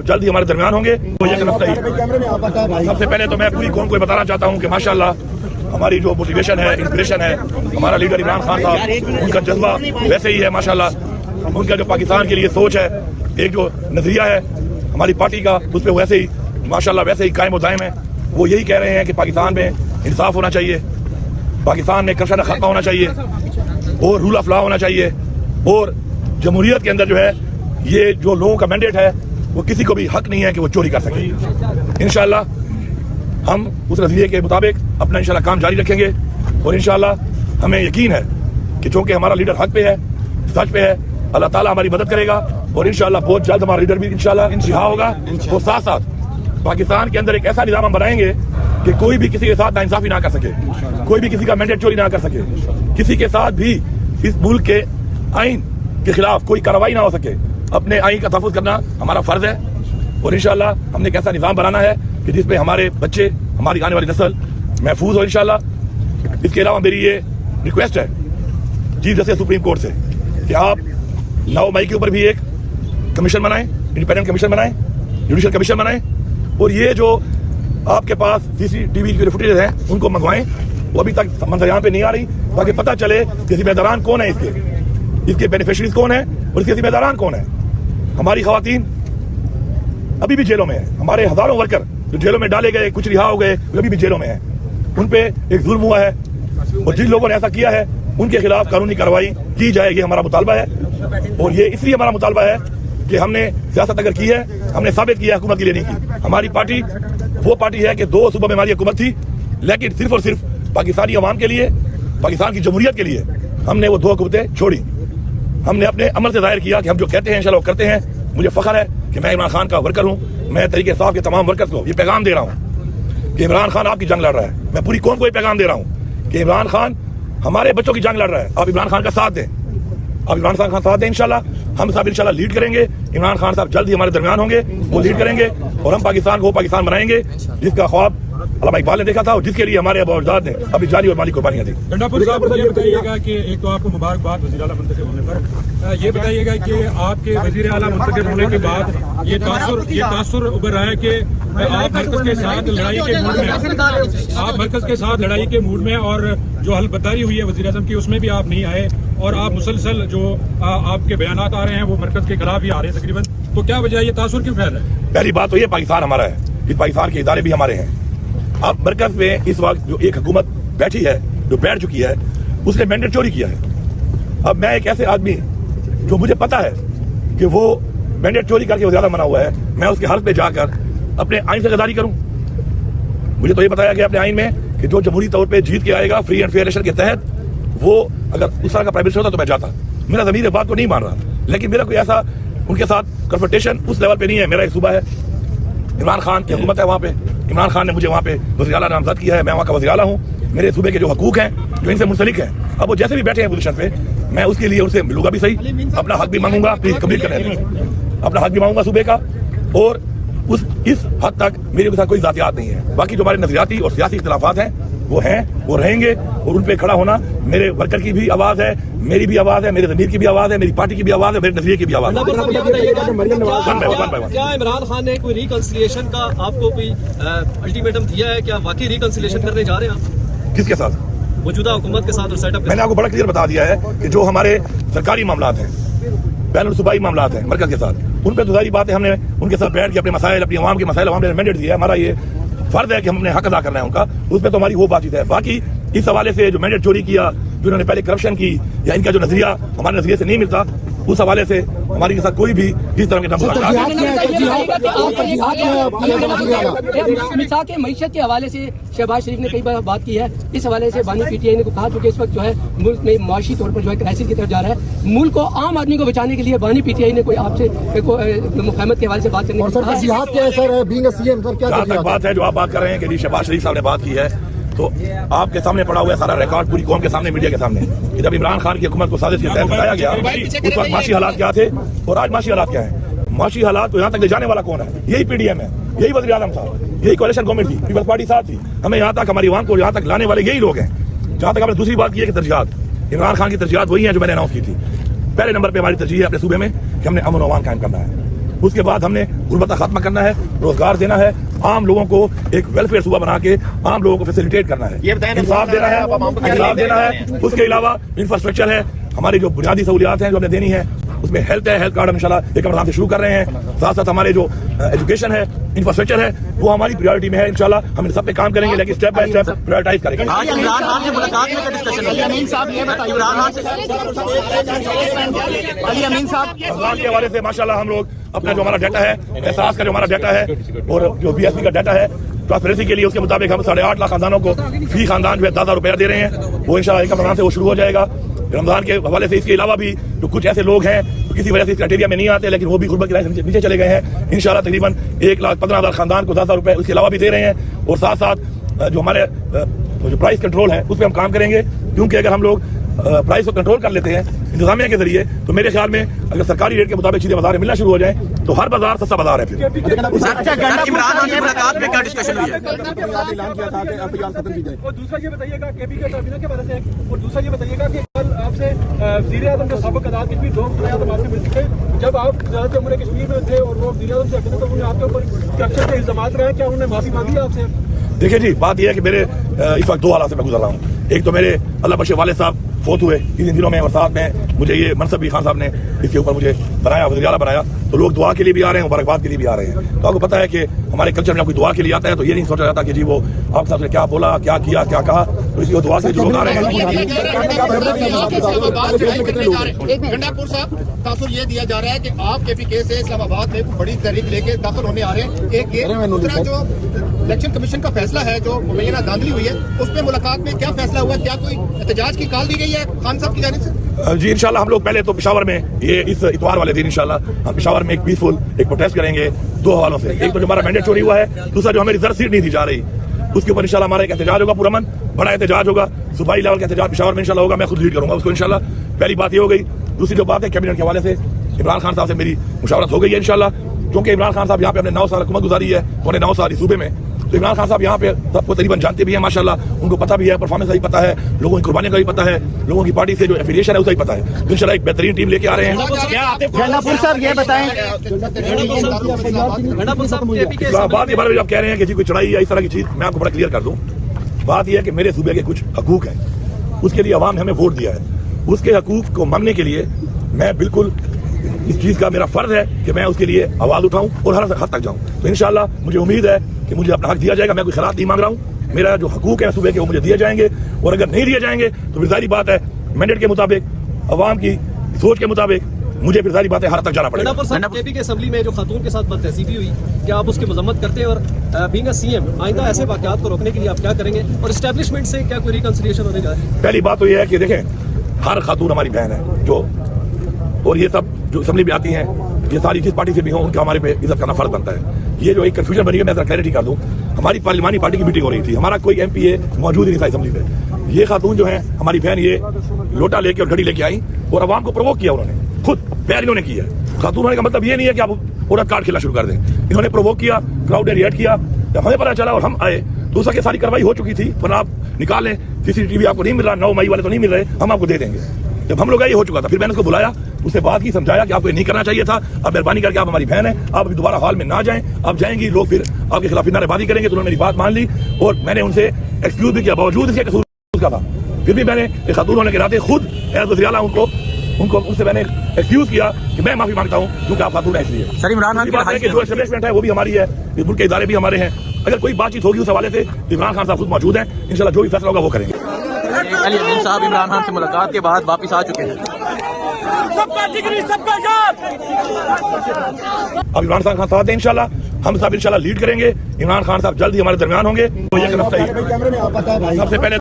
جلد ہی ہمارے درمیان ہوں گے وہ یہ کرنا چاہیے. سب سے پہلے تو میں پوری قوم کو بتانا چاہتا ہوں کہ ماشاءاللہ ہماری جو موٹیویشن ہے, انسپریشن ہے, ہمارا لیڈر عمران خان صاحب, ان کا جذبہ ویسے ہی ہے ماشاءاللہ. ان کا جو پاکستان کے لیے سوچ ہے, ایک جو نظریہ ہے ہماری پارٹی کا, اس پہ ویسے ہی ماشاءاللہ ویسے ہی قائم و دائم ہے. وہ یہی کہہ رہے ہیں کہ پاکستان میں انصاف ہونا چاہیے, پاکستان میں کرپشن ختم ہونا چاہیے, اور رول آف لا ہونا چاہیے, اور جمہوریت کے اندر جو ہے یہ جو لوگوں کا مینڈیٹ ہے وہ کسی کو بھی حق نہیں ہے کہ وہ چوری کر سکے. انشاءاللہ ہم اس نظریے کے مطابق اپنا انشاءاللہ کام جاری رکھیں گے, اور انشاءاللہ ہمیں یقین ہے کہ چونکہ ہمارا لیڈر حق پہ ہے, سچ پہ ہے, اللہ تعالیٰ ہماری مدد کرے گا, اور انشاءاللہ بہت جلد ہمارا لیڈر بھی انشاءاللہ رہا ہوگا. اور ساتھ ساتھ پاکستان کے اندر ایک ایسا نظام ہم بنائیں گے کہ کوئی بھی کسی کے ساتھ ناانصافی نہ کر سکے, کوئی بھی کسی کا مینڈیٹ چوری نہ کر سکے, کسی کے ساتھ بھی اس ملک کے آئین کے خلاف کوئی کارروائی نہ ہو سکے. اپنے آئین کا تحفظ کرنا ہمارا فرض ہے, اور انشاءاللہ ہم نے ایک ایسا نظام بنانا ہے کہ جس میں ہمارے بچے, ہماری آنے والی نسل محفوظ ہو انشاءاللہ. اس کے علاوہ میری یہ ریکویسٹ ہے چیف جسٹس سپریم کورٹ سے کہ آپ 9 مئی کے اوپر بھی ایک کمیشن بنائیں, انڈیپینڈنٹ کمیشن بنائیں, جوڈیشل کمیشن بنائیں, اور یہ جو آپ کے پاس CCTV کی جو فوٹیجز ہیں ان کو منگوائیں. وہ ابھی تک منظریان پہ نہیں آ رہی, تاکہ پتہ چلے کہ ذمہ داران کون ہیں, اس کے بینیفیشریز کون ہیں, اور اس کے ذمہ داران کون ہیں. ہماری خواتین ابھی بھی جیلوں میں ہیں, ہمارے ہزاروں ورکر جو جیلوں میں ڈالے گئے, کچھ رہا ہو گئے, وہ ابھی بھی جیلوں میں ہیں. ان پہ ایک ظلم ہوا ہے, اور جن لوگوں نے ایسا کیا ہے ان کے خلاف قانونی کارروائی کی جائے, یہ ہمارا مطالبہ ہے. اور یہ اس لیے ہمارا مطالبہ ہے کہ ہم نے سیاست اگر کی ہے, ہم نے ثابت کیا ہے حکومت کے لیے نہیں کی. ہماری پارٹی وہ پارٹی ہے کہ 2 صوبوں میں ہماری حکومت تھی, لیکن صرف اور صرف پاکستانی عوام کے لیے, پاکستان کی جمہوریت کے لیے ہم نے وہ 2 حکومتیں چھوڑی. ہم نے اپنے عمل سے ظاہر کیا کہ ہم جو کہتے ہیں انشاءاللہ وہ کرتے ہیں. مجھے فخر ہے کہ میں عمران خان کا ورکر ہوں. میں تحریک انصاف کے تمام ورکرز کو یہ پیغام دے رہا ہوں کہ عمران خان آپ کی جنگ لڑ رہا ہے. میں پوری قوم کو یہ پیغام دے رہا ہوں کہ عمران خان ہمارے بچوں کی جنگ لڑ رہا ہے. آپ عمران خان کا ساتھ دیں, آپ عمران خان کا ساتھ دیں. انشاءاللہ ہم صاحب انشاءاللہ لیڈ کریں گے. عمران خان صاحب جلد ہی ہمارے درمیان ہوں گے, وہ لیڈ کریں گے, اور ہم پاکستان کو وہ پاکستان بنائیں گے جس کا خواب علامہ اقبال نے دیکھا تھا, اور جس کے لیے ہمارے ابا اجداد نے ابھی جاری اور مالی قربانیاں دی. یہ بتائیے گا کہ ایک تو آپ کو مبارکباد وزیر اعلیٰ منتخب ہونے پر. یہ بتائیے گا کہ آپ کے وزیر اعلیٰ منتخب ہونے کے بعد یہ تاثر ابھر رہا ہے کہ آپ مرکز کے ساتھ لڑائی کے موڈ میں, آپ مرکز کے ساتھ لڑائی کے موڈ میں, اور جو حلف برداری ہوئی ہے وزیر اعظم کی اس میں بھی آپ نہیں آئے, اور آپ مسلسل جو آپ کے بیانات آ رہے ہیں وہ مرکز کے خلاف ہی آ رہے ہیں تقریباً. تو کیا وجہ ہے, یہ تاثر کیوں پھیل رہا ہے؟ پہلی بات تو یہ پاکستان ہمارا ہے, اس پاکستان کے ادارے بھی ہمارے ہیں. اب مرکز میں اس وقت جو ایک حکومت بیٹھی ہے, جو بیٹھ چکی ہے, اس نے مینڈیٹ چوری کیا ہے. اب میں ایک ایسے آدمی جو مجھے پتا ہے کہ وہ مینڈیٹ چوری کر کے وہ زیادہ منع ہوا ہے, میں اس کے حلف پہ جا کر اپنے آئین سے غداری کروں؟ مجھے تو یہ بتایا گیا اپنے آئین میں کہ جو جمہوری طور پہ جیت کے آئے گا فری اینڈ فیئر الیکشن کے تحت, وہ اگر اس طرح کا پرائم منسٹر ہوتا تو میں جاتا. میرا ضمیر اس بات کو نہیں مان رہا, لیکن میرا کوئی ایسا ان کے ساتھ کنفرنٹیشن اس لیول پہ نہیں ہے. میرا ایک صوبہ ہے, عمران خان کی حکومت ہے وہاں پہ, عمران خان نے مجھے وہاں پہ وزیر اعلیٰ نامزد کیا ہے, میں وہاں کا وزیر اعلیٰ ہوں. میرے صوبے کے جو حقوق ہیں جو ان سے منسلک ہیں, اب وہ جیسے بھی بیٹھے ہیں پوزیشن پہ, میں اس کے لیے ان سے ملوں گا بھی صحیح, اپنا حق بھی مانگوں گا, پلیز کمپلیٹ کریں, اپنا حق بھی مانگوں گا صوبے کا. اور اس حد تک میرے ساتھ کوئی ذاتیات نہیں ہے. باقی جو ہمارے نظریاتی اور سیاسی اختلافات ہیں وہ رہیں گے, اور ان پہ کھڑا ہونا میرے ورکر کی بھی آواز ہے, میری بھی آواز ہے, میرے ضمیر کی بھی آواز ہے, میری پارٹی کی بھی آواز ہے, میرے نظریے کی بھی آواز ہے. کیا عمران خان نے کوئی ریکنسیلیشن کا آپ کو کوئی الٹیمیٹم دیا ہے؟ کیا واقعی ریکنسیلیشن کرنے جا رہے ہیں آپ؟ کس کے ساتھ؟ موجودہ حکومت کے ساتھ اور سیٹ اپ. میں نے آپ کو بڑا کلیئر بتا دیا ہے کہ جو ہمارے سرکاری معاملات ہیں, بین الصوبائی معاملات ہیں مرکز کے ساتھ, ان پہ تو ظاہری بات ہے ہم نے ان کے ساتھ بیٹھ کے اپنے مسائل, اپنی عوام کے مسائل, عوام نے مینڈیٹ دیا ہے, ہمارا یہ فرض ہے کہ ہم نے حق ادا کرنا ہے ان کا. اس پہ تو ہماری وہ بات چیت ہے. باقی اس حوالے سے جو مینڈیٹ چوری کیا, جو انہوں نے پہلے کرپشن کی, یا ان کا جو نظریہ ہمارے نظریے سے نہیں ملتا, اس حوالے سے ہماری کے ساتھ کوئی بھی اس طرح کے معیشت کے حوالے سے شہباز شریف نے کئی بار بات کی ہے. اس حوالے سے بانی PTI نے کہا چونکہ اس وقت جو ہے ملک میں معاشی طور پر جو ہے کرائسس کی طرف جا رہا ہے, ملک کو عام آدمی کو بچانے کے لیے بانی PTI نے کوئی آپ سے مفاہمت کے حوالے سے بات کرنے کی بات ہے جو آپ بات کر رہے ہیں کہ شہباز شریف صاحب نے بات کی ہے, تو آپ کے سامنے پڑا ہوا ہے سارا ریکارڈ, پوری قوم کے سامنے, میڈیا کے سامنے, کہ جب عمران خان کی حکومت کو سازش کے تحت بتایا گیا اس وقت معاشی حالات کیا تھے اور آج معاشی حالات کیا ہیں. معاشی حالات کو یہاں تک لے جانے والا کون ہے؟ یہی PDM ہے, یہی وزیر اعظم صاحب, یہی کوalition گورنمنٹ تھی, پیپلز پارٹی ساتھ تھی. ہمیں یہاں تک, ہماری عوام کو یہاں تک لانے والے یہی لوگ ہیں. جہاں تک ہم نے دوسری بات کی ہے کہ ترجیحات, عمران خان کی ترجیحات وہی ہیں جو میں نے اناؤنس کی تھی. پہلے نمبر پہ ہماری ترجیح ہے اپنے صوبے میں کہ ہم نے امن و امان قائم کرنا ہے. اس کے بعد ہم نے غربت کا خاتمہ کرنا ہے, روزگار دینا ہے, عام لوگوں کو ایک ویلفیئر صوبہ بنا کے عام لوگوں کو فیسیلیٹیٹ کرنا ہے, انصاف دینا ہے, انصاف دینا ہے. اس کے علاوہ انفراسٹرکچر ہے, ہماری جو بنیادی سہولیات ہیں جو ہم نے دینی ہے, اس میں ہیلتھ ہے, ہیلتھ کارڈ ہم انشاءاللہ ایک رمضان سے شروع کر رہے ہیں. ساتھ ساتھ ہمارے جو ایجوکیشن ہے, انفراسٹرکچر ہے, وہ ہماری پریورٹی میں ہے. انشاءاللہ ہم ان سب پہ کام کریں گے, لیکن اسٹیپ بائی اسٹیپ پریورٹائز کریں گے. عمران خان سے ملاقات میں کیا ڈسکشن ہوئی؟ امین صاحب یہ بتائیے, عمران خان سے علی امین صاحب رمضان کے حوالے سے ماشاءاللہ ہم لوگ اپنا جو ہمارا ڈیٹا ہے, احساس کا جو ہمارا ڈیٹا ہے اور جو بی ایس پی کا ڈیٹا ہے ٹرانسپیرنسی کے لیے, اس کے مطابق ہم 8.5 لاکھ خاندانوں کو فی خاندان جو ہے 10,000 روپیہ دے رہے ہیں. وہ انشاءاللہ ایک رمضان سے وہ شروع ہو جائے گا. رمضان کے حوالے سے اس کے علاوہ بھی جو کچھ ایسے لوگ ہیں کسی وجہ سے اس کرائٹیریا میں نہیں آتے, لیکن وہ بھی غربت کی لائن سے نیچے چلے گئے ہیں, انشاءاللہ تقریباً 1,15,000 خاندان کو 10,000 روپے اس کے علاوہ بھی دے رہے ہیں. اور ساتھ ساتھ جو ہمارے جو پرائس کنٹرول ہے اس پہ ہم کام کریں گے, کیونکہ اگر ہم لوگ پرائس کو کنٹرول کر لیتے ہیں انتظامیہ کے ذریعے, تو میرے خیال میں اگر سرکاری ریٹ کے مطابق چیزیں بازار میں ملنا شروع ہو جائیں تو ہر بازار سستا بازار ہے. پھر عمران خان سے ملاقات میں کیا ڈسکشن ہوئی ہے؟ اور دوسرا یہ بتائیے گا کے کابینہ کے بارے سے, اور دوسرا یہ بتائیے گا کہ کل آپ سے وزیر اعظم کے سابق عدالت کے بھی 2 وزیر اعظم آپ سے مل چکے, جب آپ زیادہ جمہوریہ کشمیر میں تھے اور وہ وزیر اعظم سے اکثر تو انہوں نے آپ کے اوپر کرپشن کے الزامات رہے, کیا انہوں نے معافی مانگی ہے آپ سے؟ دیکھیں جی, بات یہ ہے کہ میرے اس وقت 2 حالات سے میں گزر رہا ہوں. ایک تو میرے اللہ بخش والد صاحب فوت ہوئے ان دنوں میں, اور ساتھ میں مجھے یہ منصب بھی خان صاحب نے اس کے اوپر مجھے بنایا, وزیر اعلیٰ بنایا, تو لوگ دعا کے لیے بھی آ رہے ہیں, مبارکباد کے لیے بھی آ رہے ہیں. تو آپ کو پتہ ہے کہ ہمارے کلچر میں کوئی دعا کے لیے آتا ہے تو یہ نہیں سوچا جاتا کہ جی وہ آپ صاحب نے کیا بولا, کیا کیا, کیا کہا, تو اس کو دعا سے جو لوگ آ رہے ہیں. گنڈا پور صاحب, تاثر یہ دیا جا رہا ہے کہ آپ کے پی کے سے اسلام آباد میں بڑی تحریک لے کے داخل ہونے آ رہے ہیں. ایک یہ دوسرا جو الیکشن کمیشن کا فیصلہ ہے جو مبینہ دھاندلی ہوئی ہے, اس پہ ملاقات میں کیا فیصلہ ہوا, کیا کوئی احتجاج کی کال دی گئی ہے خان صاحب کی جانب سے؟ جی انشاءاللہ ہم لوگ پہلے تو پشاور میں یہ اس اتوار والے دن انشاءاللہ ہم پشاور میں ایک پیسفل ایک پروٹیسٹ کریں گے 2 حوالوں سے. ایک تو جو ہمارا مینڈیٹ چوری ہوا ہے, دوسرا جو ہمیں ریزرو سیٹ نہیں دی جا رہی, اس کے اوپر انشاءاللہ ہمارا ایک احتجاج ہوگا, پرامن بڑا احتجاج ہوگا, صوبائی لیول کا احتجاج پشاور میں انشاءاللہ ہوگا. میں خود لیڈ کروں گا اس کو انشاءاللہ. پہلی بات یہ ہو گئی. دوسری جو بات ہے کیبنٹ کے حوالے سے عمران خان صاحب سے میری مشاورت ہو گئی ہے انشاءاللہ, کیونکہ عمران خان صاحب یہاں پہ اپنے 9 سال حکومت گزاری ہے, انہیں 9 سال صوبے میں. تو عمران خان صاحب یہاں پہ سب کو تقریباً جانتے بھی ہیں ماشاءاللہ, ان کو پتہ بھی ہے, پرفارمنس کا بھی پتہ ہے, لوگوں کی قربانی کا بھی پتہ ہے, لوگوں کی پارٹی سے جو ایفیلیشن ہے اس کا بھی پتہ ہے. انشاءاللہ ایک بہترین ٹیم لے کے آ رہے ہیں. گنڈا صاحب یہ بتائیں, بات یہ بارے میں آپ کہہ رہے ہیں کہ کوئی چڑھائی یا اس طرح کی چیز, میں آپ کو بڑا کلیئر کر دوں. بات یہ ہے کہ میرے صوبے کے کچھ حقوق ہیں, اس کے لیے عوام نے ہمیں ووٹ دیا ہے, اس کے حقوق کو مانگنے کے لیے میں بالکل اس چیز کا میرا فرض ہے کہ میں اس کے لیے آواز اٹھاؤں اور ہر حد تک جاؤں. تو انشاءاللہ مجھے امید ہے کہ مجھے اپنا حق دیا جائے گا. میں کوئی خیرات نہیں مانگ رہا ہوں, میرا جو حقوق ہے صوبے کے وہ مجھے دیے جائیں گے, اور اگر نہیں دیے جائیں گے تو پھر ظاہری بات ہے مینڈیٹ کے مطابق, عوام کی سوچ کے مطابق مجھے پھر ظاہری بات ہے ہر تک جانا پڑے گا. کے پی کے اسمبلی میں جو خاتون کے ساتھ بد تہذیبی ہوئی, کیا آپ اس کی مذمت کرتے ہیں, اور بینگ اے سی ایم آئندہ ایسے واقعات کو روکنے کے لیے آپ کیا کریں گے, اور اسٹیبلشمنٹ سے کیا کوئی ریکنسیلیشن ہونے جا رہی ہے؟ پہلی بات تو یہ ہے کہ دیکھیں ہر خاتون ہماری بہن ہے جو, اور یہ سب جو اسمبلی میں آتی ہیں یہ ساری جس پارٹی سے بھی ہوں ان کا ہمارے پہ عزت کرنا فرض بنتا ہے. یہ جو ایک کنفیوژن بنی ہے میں ذرا کلیئرٹی کر دوں, ہماری پارلیمانی پارٹی کی میٹنگ ہو رہی تھی, ہمارا کوئی ایم پی اے موجود ہی نہیں تھا اسمبلی میں. یہ خاتون جو ہیں ہماری بہن یہ لوٹا لے کے اور گھڑی لے کے آئیں اور عوام کو پرووک کیا, انہوں نے خود پیر انہوں نے کیا. خاتون ہونے کا مطلب یہ نہیں ہے کہ آپ عورت کارڈ کھیلنا شروع کر دیں. انہوں نے پرووک کیا, کراؤڈ نے ریئیکٹ کیا, جب ہمیں پتہ چلا اور ہم آئے تو اس کی ساری کارروائی ہو چکی تھی, ورنہ آپ نکال لیں CCTV آپ کو نہیں مل رہا, 9 مئی والے تو نہیں مل رہے, ہم آپ کو دے دیں گے. جب ہم لوگ یہ ہو چکا تھا پھر میں نے اس کو بلایا, اس سے بات کی, سمجھایا کہ آپ کو یہ نہیں کرنا چاہیے تھا, آپ مہربانی کر کے آپ ہماری بہن ہیں, آپ ابھی دوبارہ ہال میں نہ جائیں, آپ جائیں گی لوگ پھر آپ کے خلاف نعرے بازی کریں گے. تو انہوں نے میری بات مان لی اور میں نے ان سے ایکسکیوز بھی کیا, باوجود اس کے قصور کا تھا پھر بھی میں نے ایک خاتون ہونے کے ناطے خود ایز وزیر اعلیٰ ان سے میں نے ایکسکیوز کیا کہ میں معافی مانگتا ہوں کیونکہ آپ خاتون ہیں اس لیے. سر عمران خان بات ہے کہ جو اسٹیبلشمنٹ ہے وہ بھی ہماری ہے, ملک کے ادارے بھی ہمارے ہیں. اگر کوئی بات چیت ہوگی اس حوالے سے عمران خان صاحب خود موجود ہیں, انشاءاللہ جو بھی فیصلہ ہوگا وہ کریں گے. علی امین صاحب عمران خان سے ملاقات کے بعد واپس آ چکے ہیں. اب عمران خان صاحب ہیں انشاءاللہ, ہم سب انشاءاللہ لیڈ کریں گے. عمران خان صاحب جلد ہی ہمارے درمیان ہوں گے. سب سے پہلے